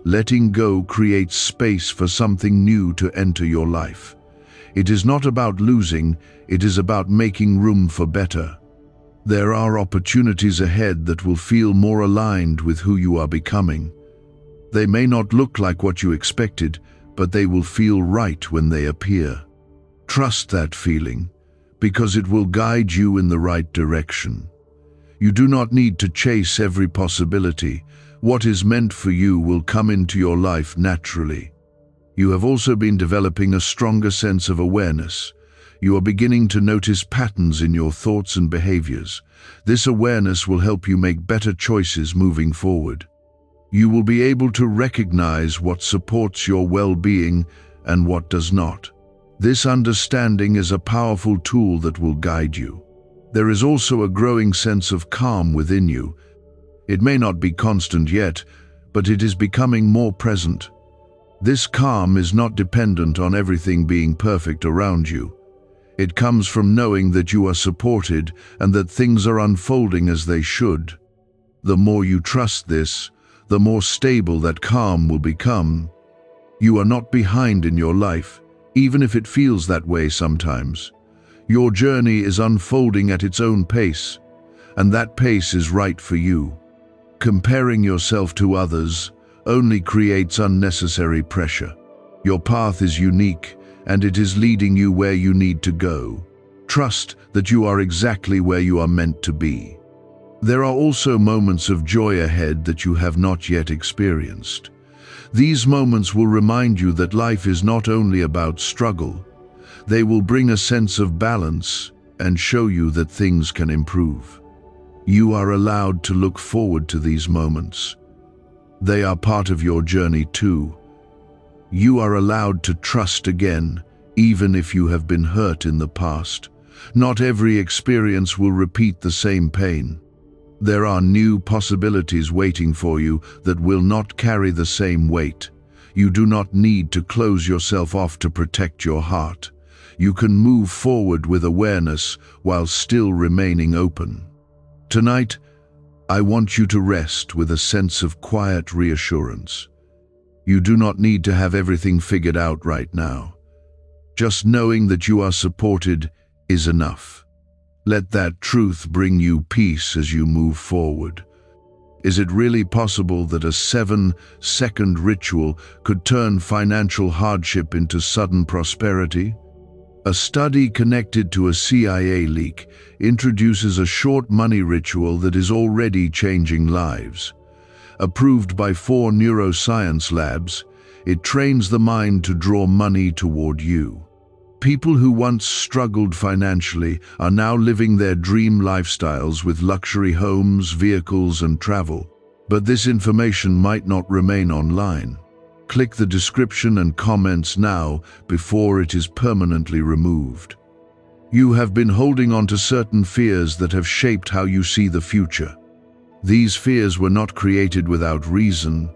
Letting go creates space for something new to enter your life. It is not about losing, it is about making room for better. There are opportunities ahead that will feel more aligned with who you are becoming. They may not look like what you expected, but they will feel right when they appear. Trust that feeling, because it will guide you in the right direction. You do not need to chase every possibility. What is meant for you will come into your life naturally. You have also been developing a stronger sense of awareness. You are beginning to notice patterns in your thoughts and behaviors. This awareness will help you make better choices moving forward. You will be able to recognize what supports your well-being and what does not. This understanding is a powerful tool that will guide you. There is also a growing sense of calm within you. It may not be constant yet, but it is becoming more present. This calm is not dependent on everything being perfect around you. It comes from knowing that you are supported and that things are unfolding as they should. The more you trust this, the more stable that calm will become. You are not behind in your life, even if it feels that way sometimes. Your journey is unfolding at its own pace, and that pace is right for you. Comparing yourself to others only creates unnecessary pressure. Your path is unique, and it is leading you where you need to go. Trust that you are exactly where you are meant to be. There are also moments of joy ahead that you have not yet experienced. These moments will remind you that life is not only about struggle. They will bring a sense of balance and show you that things can improve. You are allowed to look forward to these moments. They are part of your journey too. You are allowed to trust again, even if you have been hurt in the past. Not every experience will repeat the same pain. There are new possibilities waiting for you that will not carry the same weight. You do not need to close yourself off to protect your heart. You can move forward with awareness while still remaining open. Tonight, I want you to rest with a sense of quiet reassurance. You do not need to have everything figured out right now. Just knowing that you are supported is enough. Let that truth bring you peace as you move forward. Is it really possible that a 7-second ritual could turn financial hardship into sudden prosperity? A study connected to a CIA leak introduces a short money ritual that is already changing lives. Approved by 4 neuroscience labs, it trains the mind to draw money toward you. People who once struggled financially are now living their dream lifestyles with luxury homes, vehicles, and travel. But this information might not remain online. Click the description and comments now before it is permanently removed. You have been holding on to certain fears that have shaped how you see the future. These fears were not created without reason.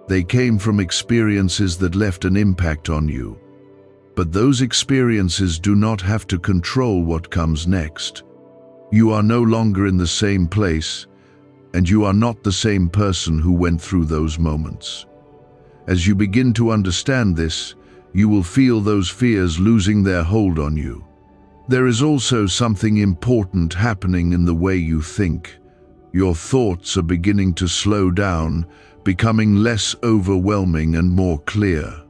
They came from experiences that left an impact on you. But those experiences do not have to control what comes next. You are no longer in the same place, and you are not the same person who went through those moments. As you begin to understand this, you will feel those fears losing their hold on you. There is also something important happening in the way you think. Your thoughts are beginning to slow down, becoming less overwhelming and more clear.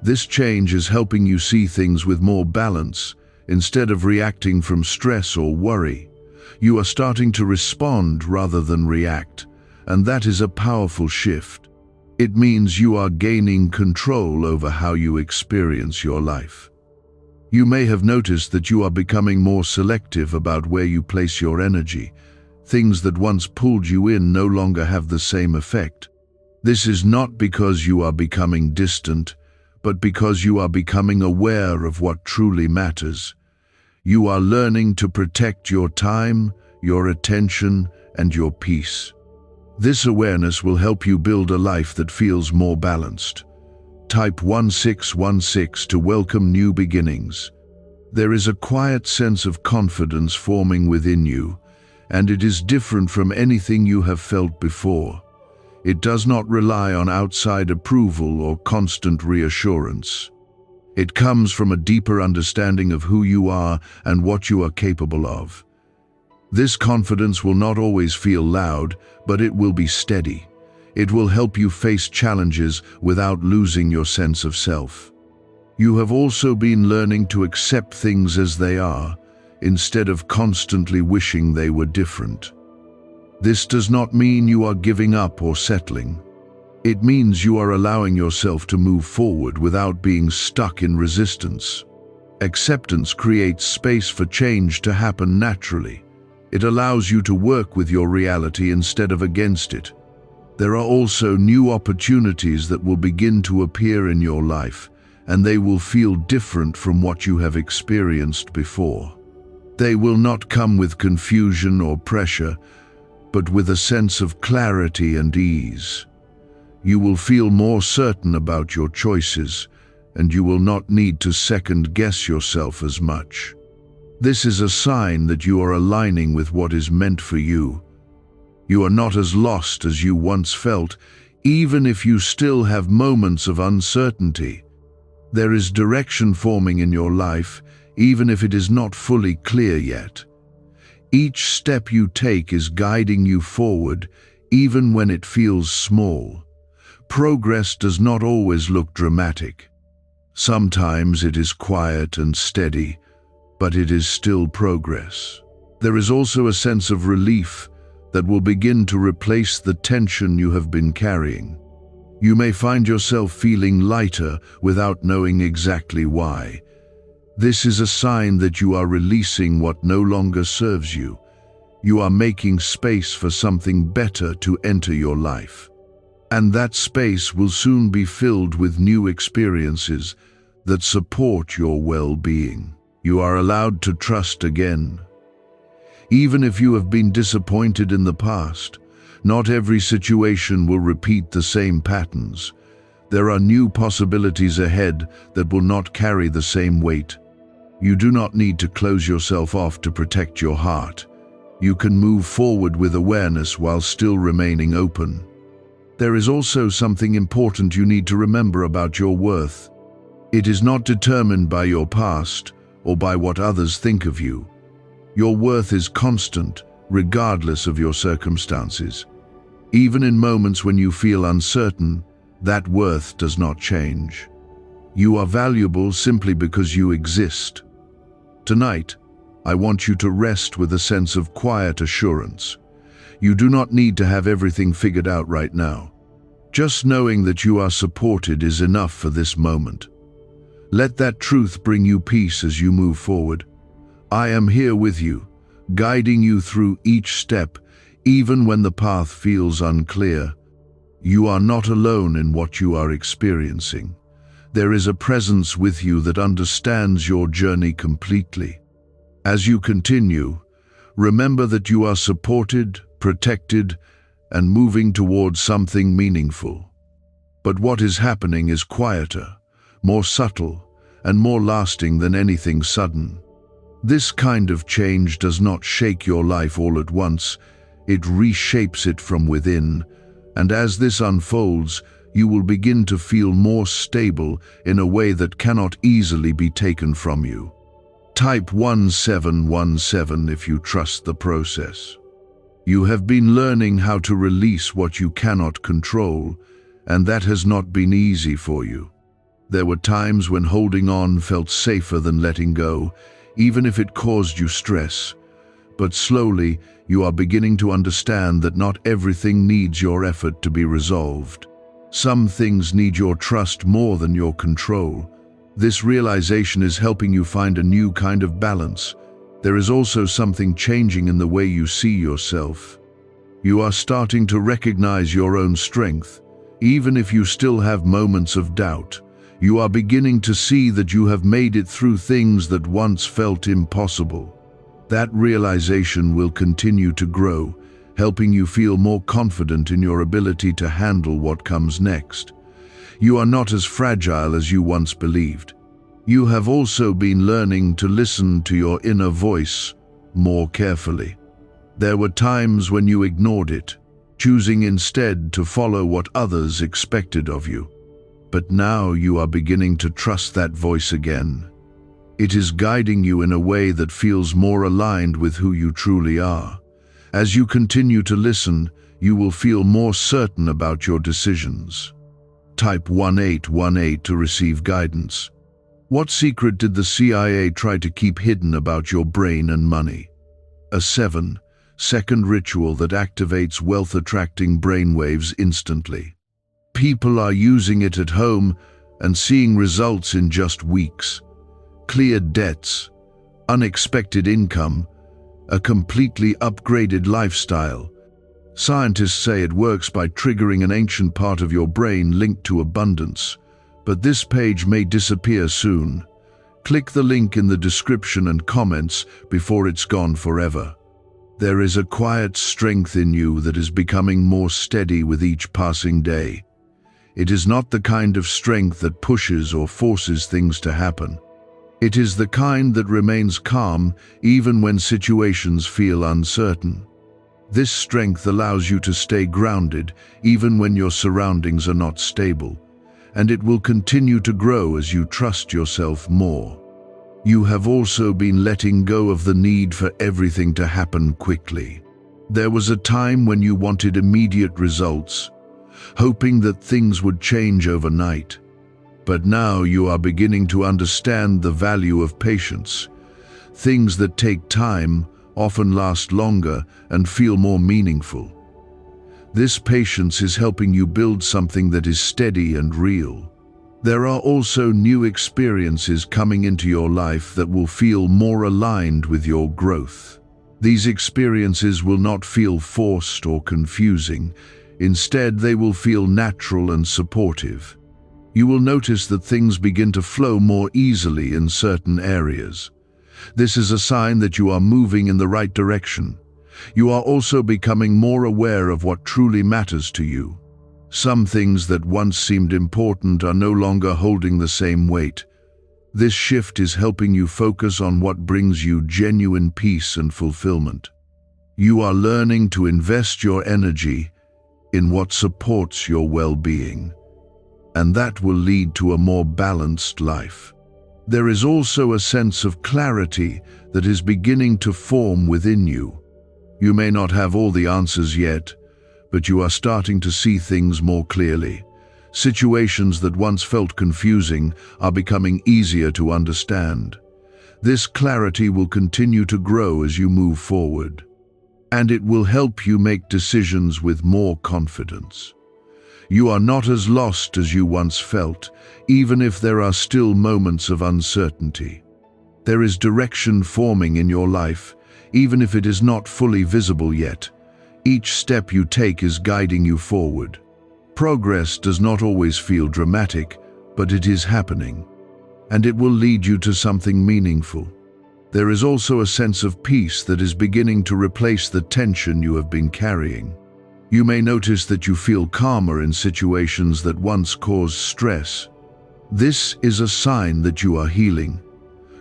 This change is helping you see things with more balance, instead of reacting from stress or worry. You are starting to respond rather than react, and that is a powerful shift. It means you are gaining control over how you experience your life. You may have noticed that you are becoming more selective about where you place your energy. Things that once pulled you in no longer have the same effect. This is not because you are becoming distant, but because you are becoming aware of what truly matters. You are learning to protect your time, your attention, and your peace. This awareness will help you build a life that feels more balanced. Type 1616 to welcome new beginnings. There is a quiet sense of confidence forming within you, and it is different from anything you have felt before. It does not rely on outside approval or constant reassurance. It comes from a deeper understanding of who you are and what you are capable of. This confidence will not always feel loud, but it will be steady. It will help you face challenges without losing your sense of self. You have also been learning to accept things as they are, instead of constantly wishing they were different. This does not mean you are giving up or settling. It means you are allowing yourself to move forward without being stuck in resistance. Acceptance creates space for change to happen naturally. It allows you to work with your reality instead of against it. There are also new opportunities that will begin to appear in your life, and they will feel different from what you have experienced before. They will not come with confusion or pressure, but with a sense of clarity and ease. You will feel more certain about your choices, and you will not need to second-guess yourself as much. This is a sign that you are aligning with what is meant for you. You are not as lost as you once felt, even if you still have moments of uncertainty. There is direction forming in your life, even if it is not fully clear yet. Each step you take is guiding you forward, even when it feels small. Progress does not always look dramatic. Sometimes it is quiet and steady, but it is still progress. There is also a sense of relief that will begin to replace the tension you have been carrying. You may find yourself feeling lighter without knowing exactly why. This is a sign that you are releasing what no longer serves you. You are making space for something better to enter your life. And that space will soon be filled with new experiences that support your well-being. You are allowed to trust again. Even if you have been disappointed in the past, not every situation will repeat the same patterns. There are new possibilities ahead that will not carry the same weight. You do not need to close yourself off to protect your heart. You can move forward with awareness while still remaining open. There is also something important you need to remember about your worth. It is not determined by your past or by what others think of you. Your worth is constant, regardless of your circumstances. Even in moments when you feel uncertain, that worth does not change. You are valuable simply because you exist. Tonight, I want you to rest with a sense of quiet assurance. You do not need to have everything figured out right now. Just knowing that you are supported is enough for this moment. Let that truth bring you peace as you move forward. I am here with you, guiding you through each step, even when the path feels unclear. You are not alone in what you are experiencing. There is a presence with you that understands your journey completely. As you continue, remember that you are supported, protected, and moving towards something meaningful. But what is happening is quieter, more subtle, and more lasting than anything sudden. This kind of change does not shake your life all at once, it reshapes it from within, and as this unfolds, you will begin to feel more stable in a way that cannot easily be taken from you. Type 1717 if you trust the process. You have been learning how to release what you cannot control, and that has not been easy for you. There were times when holding on felt safer than letting go, even if it caused you stress. But slowly, you are beginning to understand that not everything needs your effort to be resolved. Some things need your trust more than your control. This realization is helping you find a new kind of balance. There is also something changing in the way you see yourself. You are starting to recognize your own strength, even if you still have moments of doubt. You are beginning to see that you have made it through things that once felt impossible. That realization will continue to grow, helping you feel more confident in your ability to handle what comes next. You are not as fragile as you once believed. You have also been learning to listen to your inner voice more carefully. There were times when you ignored it, choosing instead to follow what others expected of you. But now you are beginning to trust that voice again. It is guiding you in a way that feels more aligned with who you truly are. As you continue to listen, you will feel more certain about your decisions. Type 1818 to receive guidance. What secret did the CIA try to keep hidden about your brain and money? A 7-second ritual that activates wealth-attracting brainwaves instantly. People are using it at home and seeing results in just weeks. Cleared debts, unexpected income, a completely upgraded lifestyle. Scientists say it works by triggering an ancient part of your brain linked to abundance. But this page may disappear soon. Click the link in the description and comments before it's gone forever. There is a quiet strength in you that is becoming more steady with each passing day. It is not the kind of strength that pushes or forces things to happen. It is the kind that remains calm even when situations feel uncertain. This strength allows you to stay grounded even when your surroundings are not stable, and it will continue to grow as you trust yourself more. You have also been letting go of the need for everything to happen quickly. There was a time when you wanted immediate results, hoping that things would change overnight. But now you are beginning to understand the value of patience. Things that take time often last longer and feel more meaningful. This patience is helping you build something that is steady and real. There are also new experiences coming into your life that will feel more aligned with your growth. These experiences will not feel forced or confusing. Instead, they will feel natural and supportive. You will notice that things begin to flow more easily in certain areas. This is a sign that you are moving in the right direction. You are also becoming more aware of what truly matters to you. Some things that once seemed important are no longer holding the same weight. This shift is helping you focus on what brings you genuine peace and fulfillment. You are learning to invest your energy in what supports your well-being, and that will lead to a more balanced life. There is also a sense of clarity that is beginning to form within you. You may not have all the answers yet, but you are starting to see things more clearly. Situations that once felt confusing are becoming easier to understand. This clarity will continue to grow as you move forward, and it will help you make decisions with more confidence. You are not as lost as you once felt, even if there are still moments of uncertainty. There is direction forming in your life, even if it is not fully visible yet. Each step you take is guiding you forward. Progress does not always feel dramatic, but it is happening, and it will lead you to something meaningful. There is also a sense of peace that is beginning to replace the tension you have been carrying. You may notice that you feel calmer in situations that once caused stress. This is a sign that you are healing.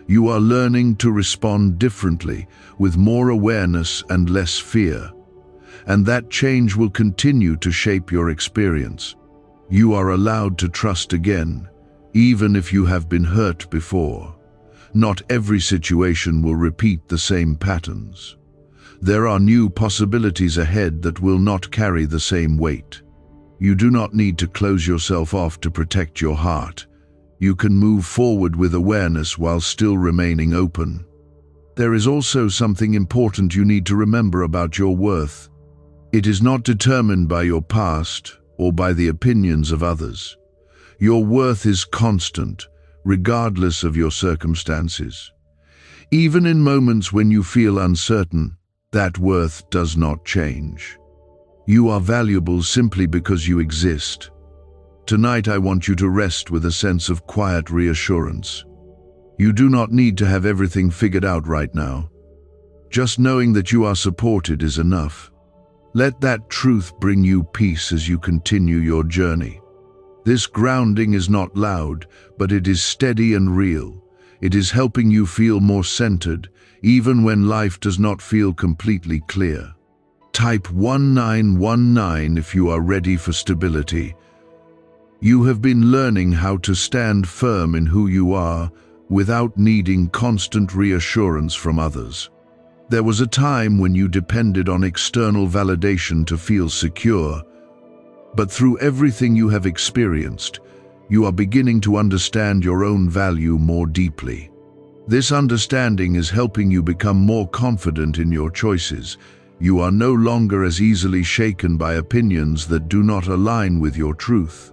You are learning to respond differently, with more awareness and less fear. And that change will continue to shape your experience. You are allowed to trust again, even if you have been hurt before. Not every situation will repeat the same patterns. There are new possibilities ahead that will not carry the same weight. You do not need to close yourself off to protect your heart. You can move forward with awareness while still remaining open. There is also something important you need to remember about your worth. It is not determined by your past or by the opinions of others. Your worth is constant, regardless of your circumstances. Even in moments when you feel uncertain, that worth does not change. You are valuable simply because you exist. Tonight I want you to rest with a sense of quiet reassurance. You do not need to have everything figured out right now. Just knowing that you are supported is enough. Let that truth bring you peace as you continue your journey. This grounding is not loud, but it is steady and real. It is helping you feel more centered, even when life does not feel completely clear. Type 1919 if you are ready for stability. You have been learning how to stand firm in who you are without needing constant reassurance from others. There was a time when you depended on external validation to feel secure, but through everything you have experienced, you are beginning to understand your own value more deeply. This understanding is helping you become more confident in your choices. You are no longer as easily shaken by opinions that do not align with your truth.